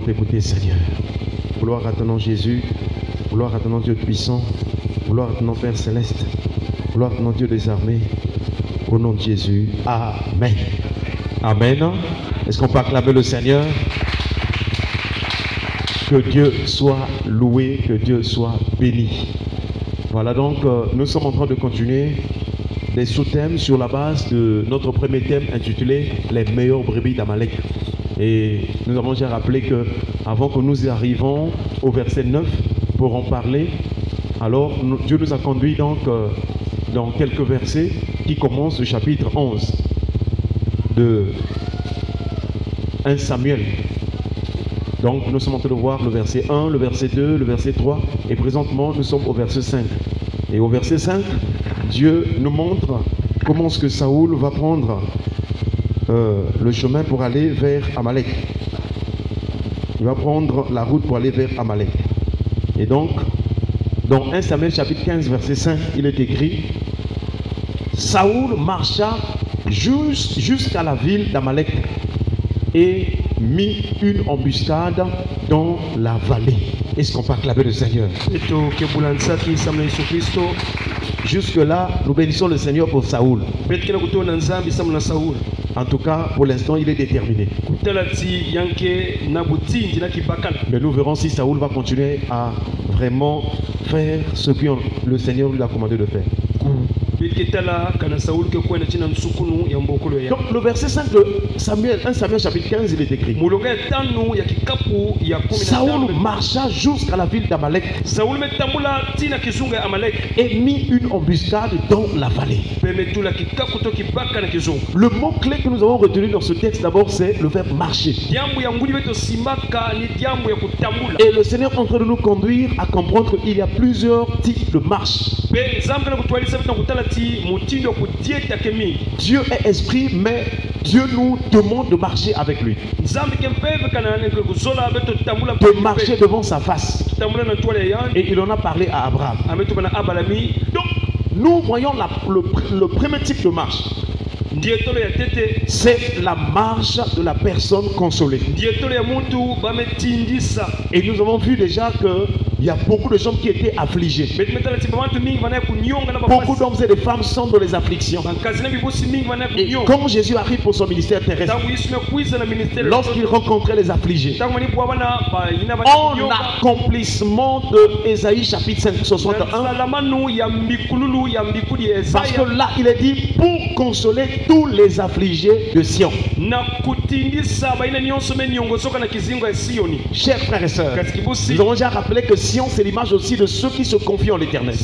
t'écouter, Seigneur. Gloire à ton nom, Jésus. Gloire à ton nom, Dieu puissant. Gloire à ton nom, Père céleste. Gloire à ton nom, Dieu des armées. Au nom de Jésus. Amen. Amen. Est-ce qu'on peut acclamer le Seigneur? Que Dieu soit loué, que Dieu soit béni. Voilà donc, nous sommes en train de continuer des sous-thèmes sur la base de notre premier thème intitulé « Les meilleures brebis d'Amalek ». Et nous avons déjà rappelé que avant que nous y arrivions au verset 9 pour en parler, alors Dieu nous a conduit donc dans quelques versets qui commencent le chapitre 11 de 1 Samuel. Donc nous sommes en train de voir le verset 1, le verset 2, le verset 3 et présentement nous sommes au verset 5. Et au verset 5, Dieu nous montre comment est-ce que Saoul va prendre le chemin pour aller vers Amalek. Il va prendre la route pour aller vers Amalek. Et donc, dans 1 Samuel chapitre 15 verset 5, il est écrit: Saoul marcha jusqu'à la ville d'Amalek et mit une embuscade dans la vallée. Est-ce qu'on peut acclamer le Seigneur? Jusque-là, nous bénissons le Seigneur pour Saoul. En tout cas, pour l'instant, il est déterminé. Mais nous verrons si Saoul va continuer à vraiment faire ce que le Seigneur lui a commandé de faire. Donc le verset 5 de Samuel, 1 Samuel chapitre 15, il est écrit: Saoul marcha jusqu'à la ville d'Amalek et mit une embuscade dans la vallée. Le mot-clé que nous avons retenu dans ce texte d'abord, c'est le verbe marcher. Et le Seigneur est en train de nous conduire à comprendre qu'il y a plusieurs types de marche. Dieu est esprit, mais Dieu nous demande de marcher avec lui, de marcher devant sa face. Et il en a parlé à Abraham. Donc nous voyons le premier type de marche. C'est la marche de la personne consolée. Et nous avons vu déjà que il y a beaucoup de gens qui étaient affligés. Beaucoup d'hommes et de femmes sont dans les afflictions. Et quand Jésus arrive pour son ministère terrestre, lorsqu'il rencontrait les affligés, en accomplissement de Ésaïe chapitre 61, parce que là il est dit pour consoler tous les affligés de Sion. Chers frères et sœurs, nous avons déjà rappelé que Sion, c'est l'image aussi de ceux qui se confient en l'Éternel.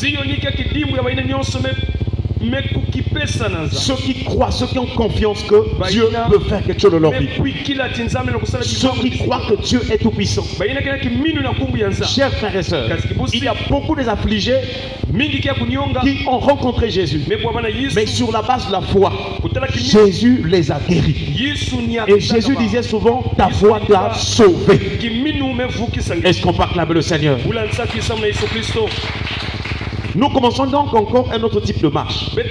Ceux qui croient, ceux qui ont confiance que Dieu peut faire quelque chose de leur vie. Ceux qui croient que Dieu est tout puissant. Chers frères et sœurs, il y a beaucoup des affligés qui ont rencontré Jésus, mais sur la base de la foi, Jésus les a guéris. Et Jésus disait souvent: ta foi t'a sauvé. Est-ce qu'on peut acclamer le Seigneur? Nous commençons donc encore un autre type de marche. Le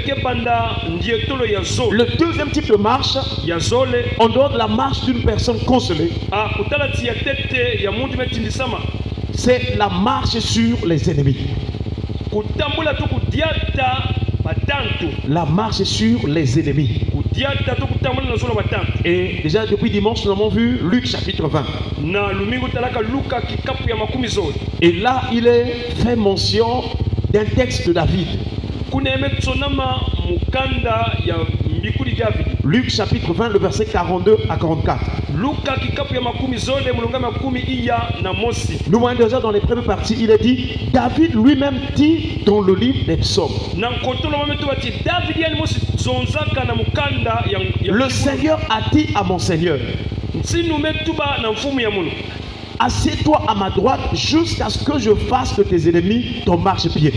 deuxième type de marche, en dehors de la marche d'une personne consolée, c'est la marche sur les ennemis. La marche sur les ennemis. Et déjà depuis dimanche, nous avons vu Luc chapitre 20. Et là, il est fait mention d'un texte de David. Luc chapitre 20, le verset 42 à 44. Nous voyons déjà dans les premières parties, il est dit, David lui-même dit dans le livre des psaumes: le Seigneur a dit à mon Seigneur: assieds-toi à ma droite jusqu'à ce que je fasse de tes ennemis ton marchepied.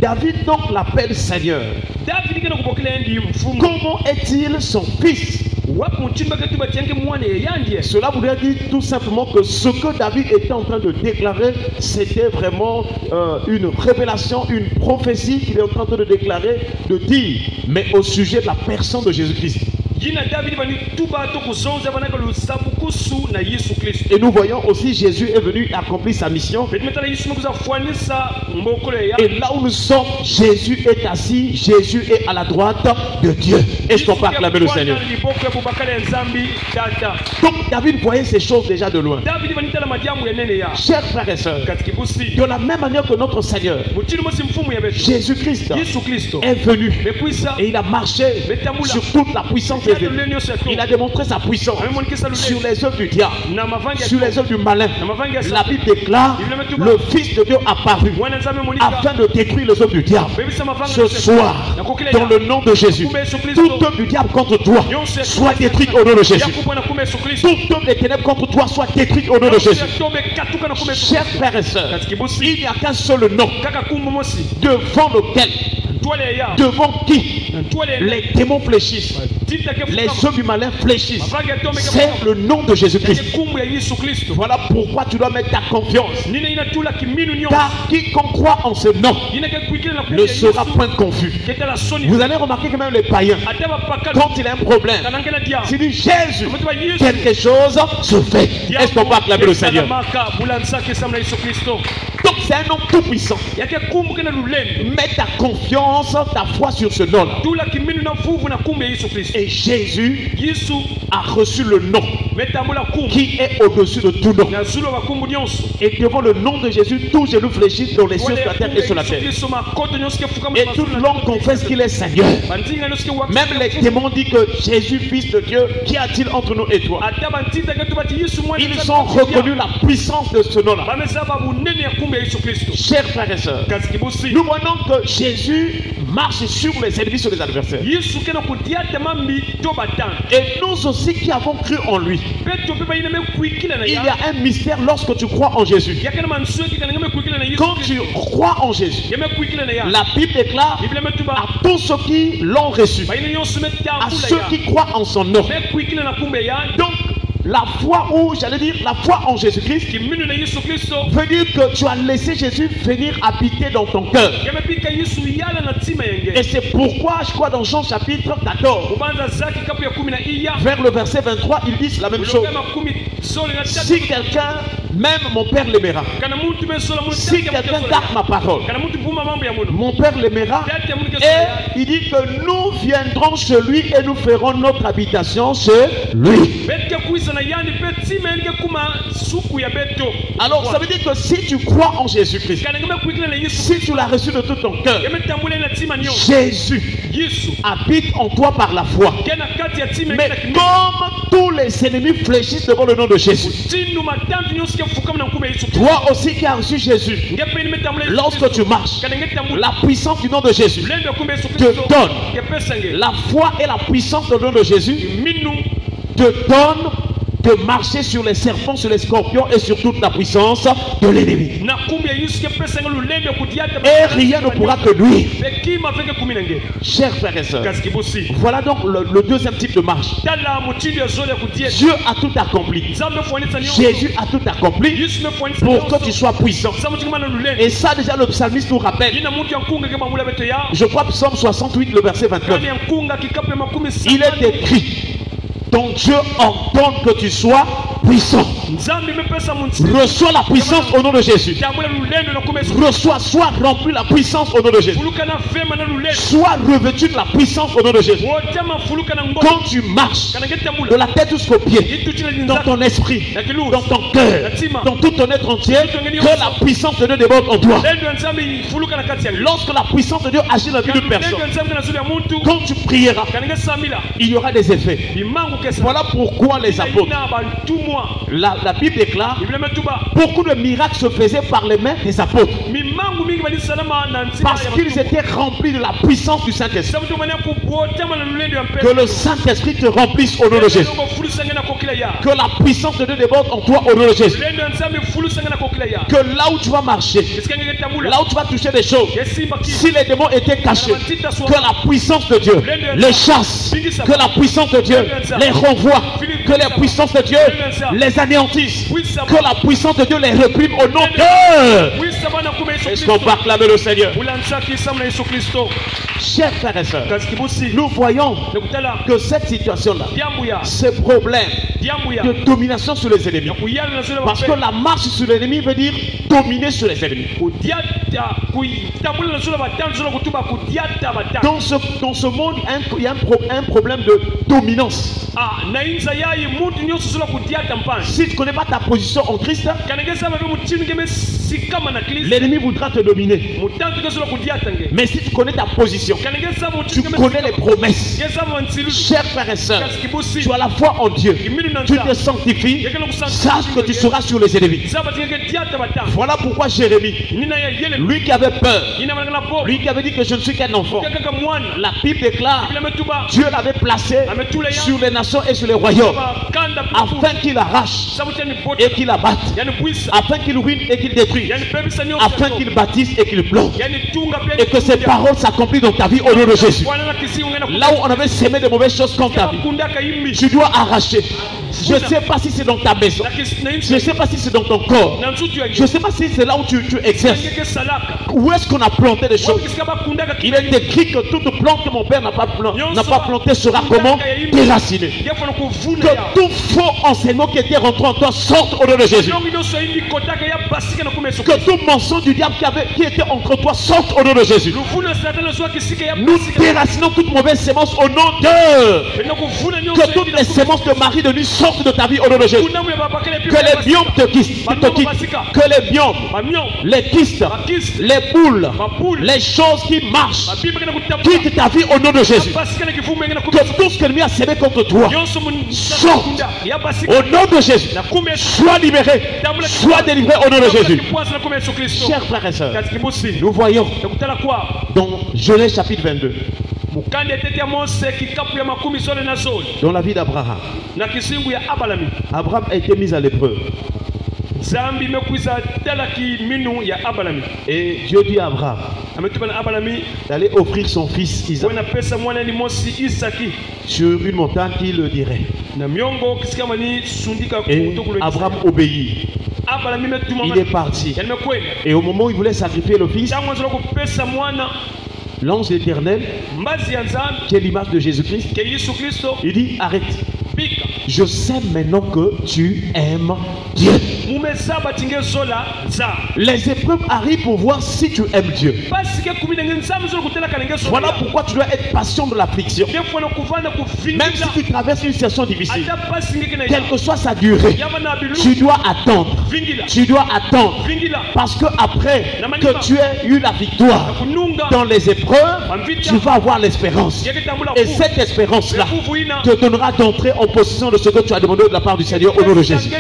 David donc l'appelle Seigneur. Comment est-il son fils? Cela voudrait dire tout simplement que ce que David était en train de déclarer, c'était vraiment une révélation, une prophétie qu'il est en train de déclarer, de dire, mais au sujet de la personne de Jésus-Christ. Et nous voyons aussi Jésus est venu accomplir sa mission. Et là où nous sommes, Jésus est assis, Jésus est à la droite de Dieu. Est-ce qu'on peut acclamer le Seigneur? Donc David voyait ces choses déjà de loin. Chers frères et sœurs, de la même manière que notre Seigneur, Jésus-Christ, est venu et il a marché sur toute la puissance des ennemis. Il a démontré sa puissance sur les œuvres du diable, sur les œuvres du malin. La Bible déclare: le Fils de Dieu apparu afin de détruire les œuvres du diable. Ce soir, dans le nom de Jésus, toute œuvre du diable contre toi soit détruite au nom de Jésus. Toute œuvre des ténèbres contre toi soit détruite au nom de Jésus. Chers frères et sœurs, il n'y a qu'un seul nom devant lequel, devant qui les démons fléchissent, les œuvres du malin fléchissent. C'est le nom de Jésus-Christ. Voilà pourquoi tu dois mettre ta confiance. Car quiconque croit en ce nom ne sera point confus. Vous allez remarquer que même les païens, quand il a un problème, s'il dit Jésus, quelque chose se fait. Est-ce qu'on peut acclamer le Seigneur? Donc c'est un nom tout puissant. Mets ta confiance, ta foi sur ce nom. Et Jésus a reçu le nom qui est au-dessus de tout nom. Et devant le nom de Jésus, tout genou fléchit dans les cieux, sur la terre et sur la terre. Et toute langue confesse qu'il est Seigneur. Même les démons disent que Jésus, Fils de Dieu, qu'y a-t-il entre nous et toi? Ils ont reconnu la puissance de ce nom-là. Chers frères et sœurs, nous voyons que Jésus marche sur les ennemis, sur les adversaires. Et nous aussi qui avons cru en lui, il y a un mystère lorsque tu crois en Jésus. Quand tu crois en Jésus, la Bible déclare à tous ceux qui l'ont reçu, à ceux qui croient en son nom. Donc la foi, ou j'allais dire la foi en Jésus-Christ, veut dire que tu as laissé Jésus venir habiter dans ton cœur. Et c'est pourquoi je crois dans Jean chapitre 14, vers le verset 23, ils disent la même chose. Si quelqu'un même mon Père l'aimera. Si quelqu'un garde ma parole, mon Père l'aimera. Et il dit que nous viendrons chez lui et nous ferons notre habitation chez lui. Alors ça veut dire que si tu crois en Jésus-Christ, si tu l'as reçu de tout ton cœur, Jésus habite en toi par la foi. Mais comme tous les ennemis fléchissent devant le nom de Jésus, toi aussi qui as reçu Jésus, lorsque tu marches, la puissance du nom de Jésus te donne. La foi et la puissance du nom de Jésus te donne de marcher sur les serpents, sur les scorpions et sur toute la puissance de l'ennemi. Et rien ne pourra te nuire. Chers frères et sœurs, voilà donc le deuxième type de marche. Dieu a tout accompli. Jésus a tout accompli pour que tu sois puissant. Et ça déjà le psalmiste nous rappelle. Je crois Psaume 68, le verset 29. Il est écrit: ton Dieu ordonne que tu sois puissant. Reçois la puissance au nom de Jésus. Reçois, sois rempli la puissance au nom de Jésus. Sois revêtu de la puissance au nom de Jésus. Quand tu marches de la tête jusqu'aux pieds, dans ton esprit, dans ton cœur, dans tout ton être entier, que la puissance de Dieu déborde en toi. Lorsque la puissance de Dieu agit dans la vie d'une personne, quand tu prieras, il y aura des effets. Voilà pourquoi les apôtres, la Bible déclare, beaucoup de miracles se faisaient par les mains des apôtres, parce qu'ils étaient remplis de la puissance du Saint-Esprit. Que le Saint-Esprit te remplisse au nom de Jésus. Que la puissance de Dieu déborde en toi au nom de Jésus. Que là où tu vas marcher, là où tu vas toucher des choses, si les démons étaient cachés, que la puissance de Dieu les chasse, que la puissance de Dieu les renvoie, que la puissance de Dieu les anéantisse, que la puissance de Dieu les réprime au nom de... Est-ce qu'on va acclamer le Seigneur? Chers frères et sœurs, nous voyons que cette situation-là, ce problème de domination sur les ennemis, parce que la marche sur l'ennemi veut dire dominer sur les ennemis. Dans ce monde, il y a un problème de dominance. Si tu ne connais pas ta position en Christ, l'ennemi voudra te dominer. Mais si tu connais ta position, tu connais les promesses. Chers frères et sœurs, tu as la foi en Dieu, tu te sanctifies, sache que tu seras sur les ennemis. Voilà pourquoi Jérémie, lui qui avait peur, lui qui avait dit que je ne suis qu'un enfant, la Bible déclare, Dieu l'avait placé sur les nations et sur les royaumes, afin qu'il arrache et qu'il abatte, afin qu'il ruine et qu'il détruise, afin qu'il bâtisse et qu'il plante, et que ces paroles s'accomplissent dans ta vie au nom de Jésus. Là où on avait semé de mauvaises choses contre ta vie, tu dois arracher. Je ne sais pas si c'est dans ta maison, je ne sais pas si c'est dans ton corps, je ne sais pas si c'est là où tu exerces. Où est-ce qu'on a planté des choses? Il est écrit que toute plante que mon père n'a pas plantée sera comment? Déracinée. Que tout faux enseignement qui était rentré en toi sorte au nom de Jésus. Que tout mensonge du diable qui était entre toi sorte au nom de Jésus. Nous déracinons toute mauvaise sémence au nom de... Que toutes les sémences de mari de nuit sortent de ta vie au nom de Jésus. Que les biomes te quittent. Que les biomes, les kystes, les boules, les choses qui marchent quittent ta vie au nom de Jésus. Que tout ce que l'ennemi a sémé contre toi sorte au nom de Jésus. Sois libéré, sois délivré au nom de Jésus. Chers frères et sœurs, nous voyons dans Genèse chapitre 22 dans la vie d'Abraham. Abraham a été mis à l'épreuve. Et Dieu dit à Abraham d'aller offrir son fils Isaac sur une montagne qui le dirait. Et Abraham obéit. Il est parti. Et au moment où il voulait sacrifier le fils, l'ange éternel, qui est l'image de Jésus-Christ, il dit arrête. Je sais maintenant que tu aimes Dieu. Les épreuves arrivent pour voir si tu aimes Dieu. Voilà pourquoi tu dois être patient de l'affliction. Même si tu traverses une situation difficile, quelle que soit sa durée, tu dois attendre. Tu dois attendre. Parce que après que tu aies eu la victoire dans les épreuves, tu vas avoir l'espérance. Et cette espérance-là te donnera d'entrer en possession de ce que tu as demandé de la part du Seigneur au nom de Jésus.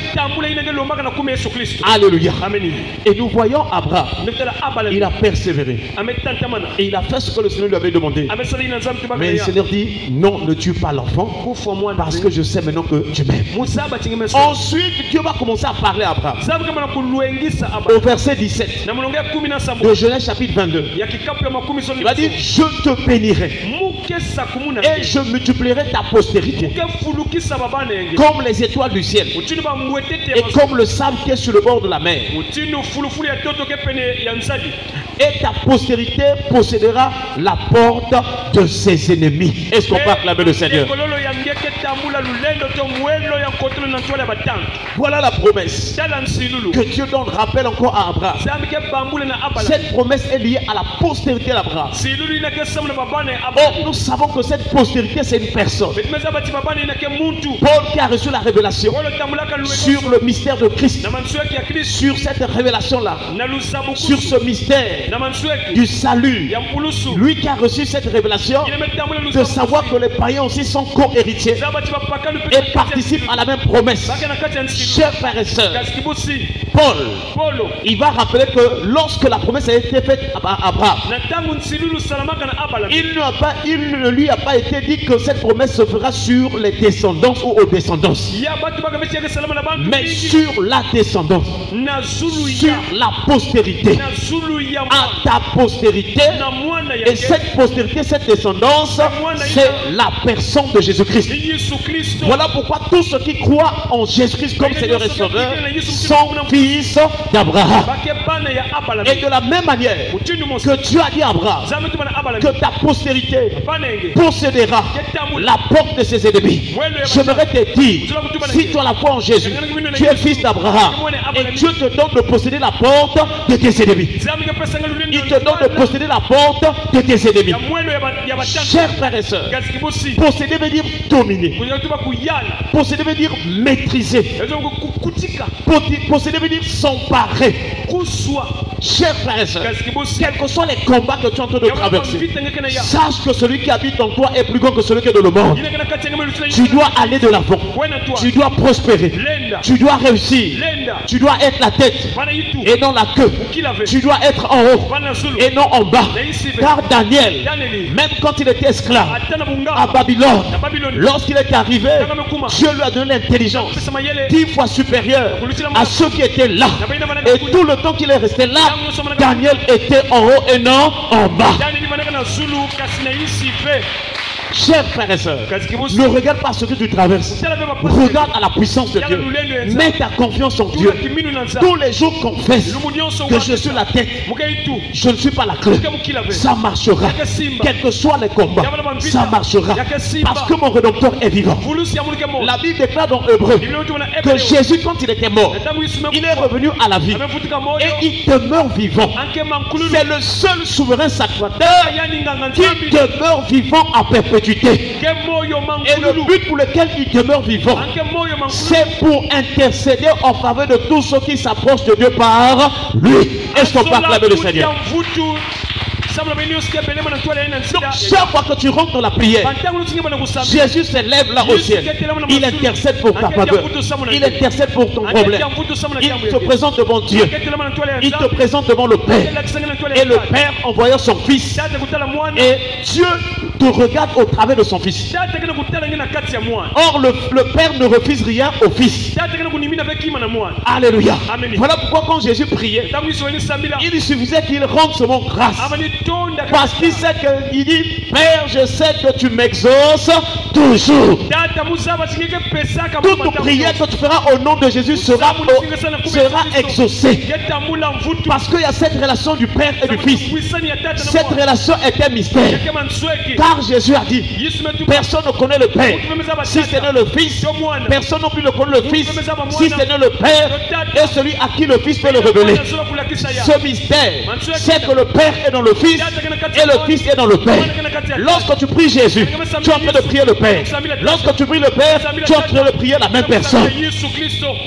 Alléluia. Et nous voyons Abraham, il a persévéré et il a fait ce que le Seigneur lui avait demandé. Mais le Seigneur dit non, ne tue pas l'enfant parce que je sais maintenant que tu m'aimes. Ensuite Dieu va commencer à parler à Abraham au verset 17 de Genèse chapitre 22. Il va dire je te bénirai et je multiplierai ta postérité comme les étoiles du ciel et comme le sable qui est sur le bord de la mer. Et ta postérité possédera la porte de ses ennemis. Est-ce qu'on peut acclamer le Seigneur? Voilà la promesse que Dieu donne. Rappelle encore à Abraham. Cette promesse est liée à la postérité d'Abraham. Or, nous savons que cette postérité, c'est une personne. Paul qui a reçu la révélation sur le mystère de Christ, sur cette révélation-là, sur ce mystère du salut, lui qui a reçu cette révélation de savoir que les païens aussi sont co-héritiers et participent à la même promesse. Chers frères et sœurs, Paul, il va rappeler que lorsque la promesse a été faite à Abraham, il ne lui a pas été dit que cette promesse se fera sur les descendances ou aux descendances, mais sur la descendance, sur la postérité, à ta postérité. Et cette postérité, cette descendance, c'est la personne de Jésus-Christ. Voilà pourquoi tous ceux qui croient en Jésus-Christ comme Seigneur et Sauveur sont fils d'Abraham. Et de la même manière que Dieu a dit à Abraham que ta postérité possédera la porte de ses ennemis. J'aimerais te dire, si tu as la foi en Jésus, tu es fils d'Abraham et Dieu te donne de posséder la porte de tes ennemis. Il te donne de posséder la porte de tes ennemis. Chers frères et sœurs, posséder veut dire dominer. Posséder veut dire maîtriser. Posséder veut dire s'emparer. Chers frères et sœurs, quels que soient les combats que tu es en train de traverser, sache que celui qui habite en toi est plus grand que celui qui est dans le monde. Tu dois aller de l'avant. Tu dois prospérer. Tu dois réussir. Tu dois être la tête et non la queue. Tu dois être en haut et non en bas. Car Daniel, même quand il était esclave à Babylone, lorsqu'il est arrivé, Dieu lui a donné l'intelligence 10 fois supérieure à ceux qui étaient là. Et tout le temps qu'il est resté là, Daniel était en haut et non en bas. Chers frères et sœurs, ne regarde pas ce que tu traverses. Regarde à la puissance de Dieu. Mets ta confiance en Dieu. Tous les jours confesse que je suis la tête. Je ne suis pas la queue. Ça marchera. Quels que soient les combats, ça marchera. Parce que mon Rédempteur est vivant. La Bible déclare dans Hébreux que Jésus, quand il était mort, il est revenu à la vie. Et il demeure vivant. C'est le seul souverain sacrateur qui demeure vivant à perpétuité. Et le but pour lequel il demeure vivant, c'est pour intercéder en faveur de tous ceux qui s'approchent de Dieu par lui. Est-ce qu'on peut acclamer le Seigneur? Donc chaque fois que tu rentres dans la prière, Jésus s'élève là au ciel. Il intercède pour ta faveur. Il intercède pour ton problème. Il te présente devant Dieu. Il te présente devant le Père. Et le Père envoyant son Fils. Et Dieu te regarde au travers de son Fils. Or le Père ne refuse rien au Fils. Alléluia. Voilà pourquoi quand Jésus priait, il suffisait qu'il rende seulement grâce. Parce qu'il sait qu'il dit, Père, je sais que tu m'exauces toujours. Toute prière que tu feras au nom de Jésus sera exaucée. Parce qu'il y a cette relation du Père et du Fils. Cette relation est un mystère. Car Jésus a dit, personne ne connaît le Père si ce n'est le Fils. Personne non plus ne connaît le Fils si ce n'est le Père. Et celui à qui le Fils peut le révéler. Ce mystère, c'est que le Père est dans le Fils et le Fils est dans le Père. Lorsque tu pries Jésus, tu es en train de prier le Père. Lorsque tu pries le Père, tu es en train de prier la même personne.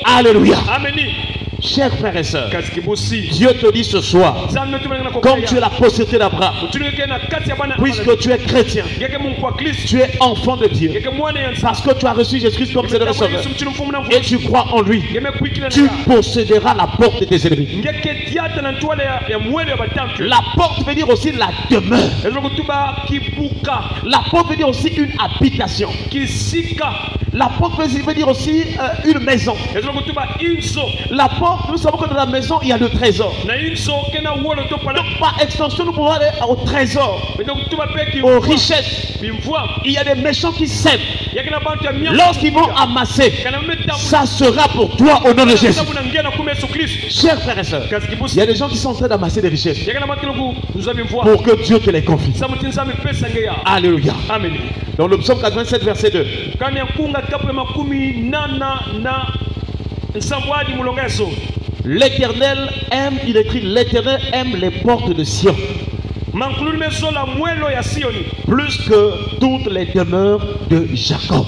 Alléluia. Chers frères et sœurs, Dieu te dit ce soir, comme tu es la postérité d'Abraham, puisque tu es chrétien, tu es enfant de Dieu, parce que tu as reçu Jésus-Christ comme Seigneur et Sauveur, et tu crois en lui, tu posséderas la porte de tes ennemis. La porte veut dire aussi la demeure. La porte veut dire aussi une habitation. La porte veut dire aussi une maison. La porte, nous savons que dans la maison il y a le trésor. Donc par extension nous pouvons aller au trésor, aux richesses. Il y a des méchants qui sèment. Lorsqu'ils vont amasser, ça sera pour toi au nom de Jésus. Chers frères et sœurs, il y a des gens qui sont en train d'amasser des richesses pour que Dieu te les confie. Alléluia. Amen. Dans le psaume 87 verset 2, l'Éternel aime, il écrit, l'Éternel aime les portes de Sion plus que toutes les demeures de Jacob.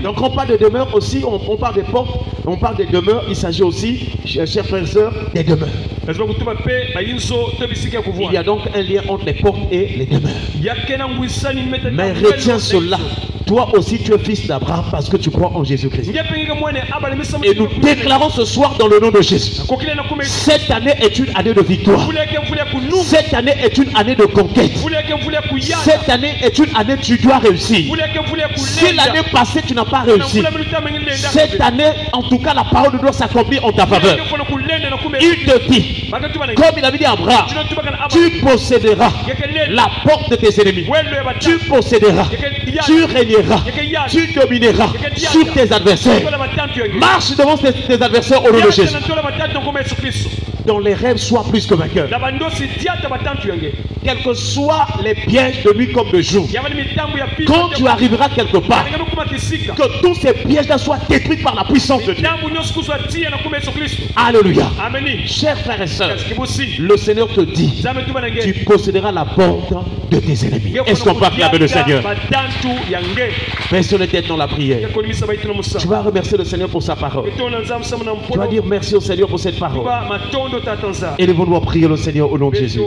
Donc on parle de demeures aussi, on parle des portes, on parle des demeures, il s'agit aussi, chers frères et sœurs, des demeures. Il y a donc un lien entre les portes et les demeures. Mais retiens cela. toi aussi tu es fils d'Abraham parce que tu crois en Jésus-Christ. Et nous déclarons ce soir dans le nom de Jésus. Cette année est une année de victoire. Cette année est une année de conquête. Cette année est une année où tu dois réussir. Si l'année passée tu n'as pas réussi, cette année, en tout cas, la parole doit s'accomplir en ta faveur. Il te dit, comme il avait dit à Abraham, tu posséderas la porte de tes ennemis. Tu posséderas, tu régneras, tu domineras sur tes adversaires. Marche devant tes adversaires au nom de Jésus. Dans les rêves, sois plus que vainqueur. Quels que soient les pièges de nuit comme de jour, quand tu arriveras quelque part, que tous ces pièges-là soient détruits par la puissance de Dieu. Alléluia. Chers frères et sœurs, le Seigneur te dit, tu posséderas la porte de tes ennemis. Est-ce qu'on peut acclamer le Seigneur? Baisse les têtes dans la prière. Tu vas remercier le Seigneur pour sa parole. Tu vas dire merci au Seigneur pour cette parole. Élevons-nous à prier le Seigneur au nom de Jésus.